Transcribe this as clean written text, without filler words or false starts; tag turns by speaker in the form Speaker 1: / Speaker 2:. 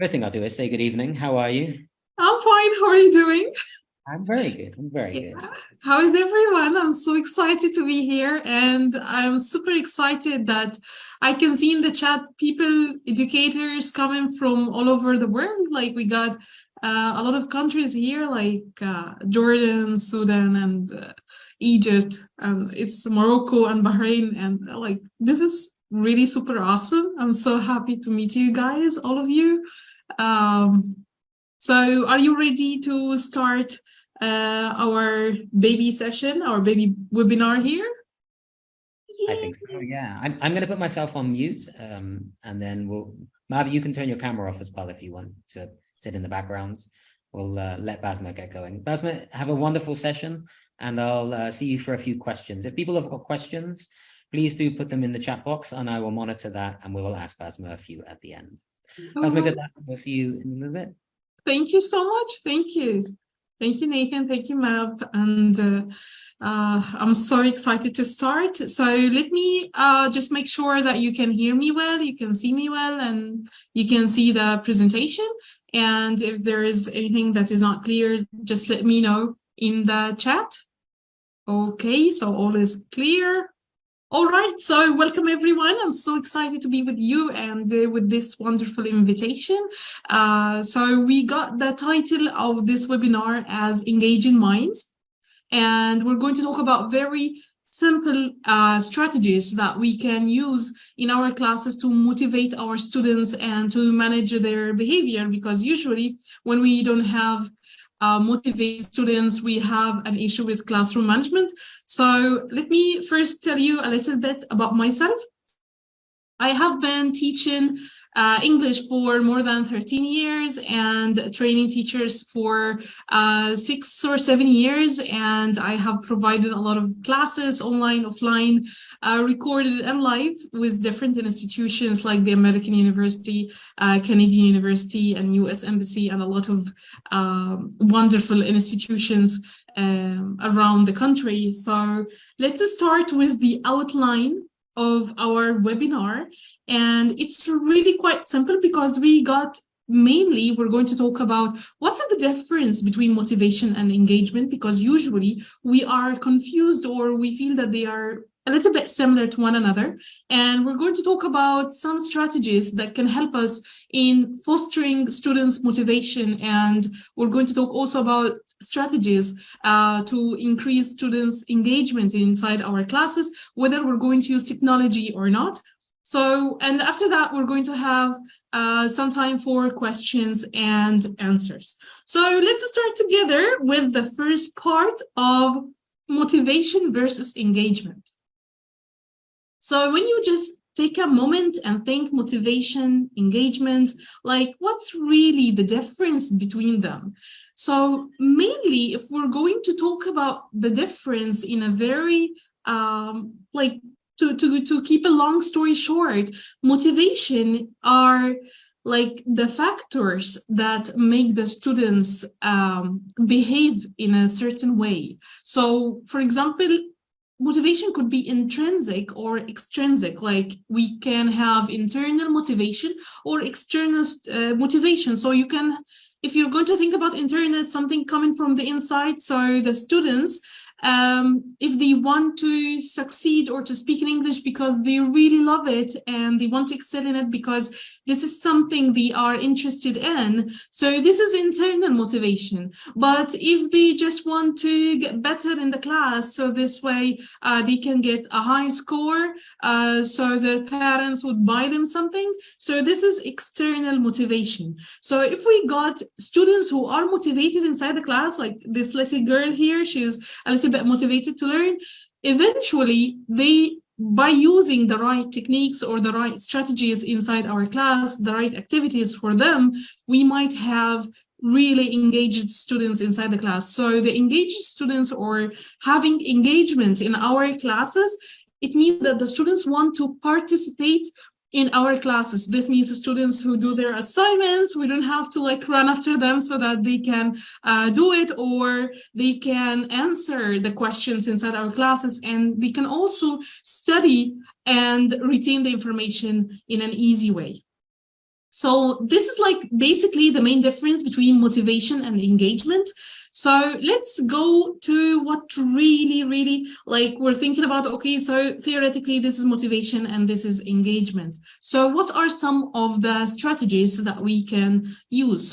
Speaker 1: First thing I'll do is say good evening. How are you?
Speaker 2: I'm fine. How are you doing?
Speaker 1: I'm very good. I'm very good.
Speaker 2: How is everyone? I'm so excited to be here, and I'm super excited that I can see in the chat people, educators coming from all over the world. Like we got a lot of countries here, like Jordan, Sudan, and Egypt, and it's Morocco and Bahrain, and like this is really super awesome. I'm so happy to meet you guys, all of you. So are you ready to start our baby session, our baby webinar here?
Speaker 1: I think so, yeah. I'm going to put myself on mute, and then maybe you can turn your camera off as well if you want to sit in the background. We'll let Basma get going. Basma, have a wonderful session, and I'll see you for a few questions. If people have got questions, please do put them in the chat box, and I will monitor that, and we will ask Basma a few at the end. Basma, good luck. We'll see you in a little bit.
Speaker 2: Thank you so much. Thank you. Thank you, Nathan. Thank you, Mab. And I'm so excited to start. So let me just make sure that you can hear me well, you can see me well, and you can see the presentation. And if there is anything that is not clear, just let me know in the chat. Okay, so all is clear. All right, so welcome everyone. I'm so excited to be with you and with this wonderful invitation. So we got the title of this webinar as Engaging Minds, and we're going to talk about very simple strategies that we can use in our classes to motivate our students and to manage their behavior, because usually when we don't have motivate students, we have an issue with classroom management. So let me first tell you a little bit about myself. I have been teaching English for more than 13 years and training teachers for 6 or 7 years. And I have provided a lot of classes, online, offline, recorded and live with different institutions like the American University, Canadian University, and US Embassy, and a lot of wonderful institutions around the country. So let's start with the outline of our webinar, and it's really quite simple because mainly we're going to talk about what's the difference between motivation and engagement, because usually we are confused or we feel that they are a little bit similar to one another. And we're going to talk about some strategies that can help us in fostering students' motivation. And we're going to talk also about strategies to increase students' engagement inside our classes, whether we're going to use technology or not. So, and after that, we're going to have some time for questions and answers. So let's start together with the first part of motivation versus engagement. So when you just take a moment and think motivation, engagement, like what's really the difference between them? So mainly, if we're going to talk about the difference in a very, to keep a long story short, motivation are like the factors that make the students behave in a certain way. So for example, motivation could be intrinsic or extrinsic, like we can have internal motivation or external motivation. So you can, if you're going to think about internal, something coming from the inside, so the students, if they want to succeed or to speak in English because they really love it and they want to excel in it because this is something they are interested in, so this is internal motivation. But if they just want to get better in the class, so this way they can get a high score, so their parents would buy them something, so this is external motivation. So if we got students who are motivated inside the class, like this little girl here, she's a little bit motivated to learn, eventually they, by using the right techniques or the right strategies inside our class, the right activities for them, we might have really engaged students inside the class. So the engaged students, or having engagement in our classes, it means that the students want to participate in our classes. This means the students who do their assignments, we don't have to like run after them so that they can do it, or they can answer the questions inside our classes, and they can also study and retain the information in an easy way. So this is like basically the main difference between motivation and engagement. So let's go to what really like we're thinking about. Okay, so theoretically this is motivation and this is engagement. So what are some of the strategies that we can use? So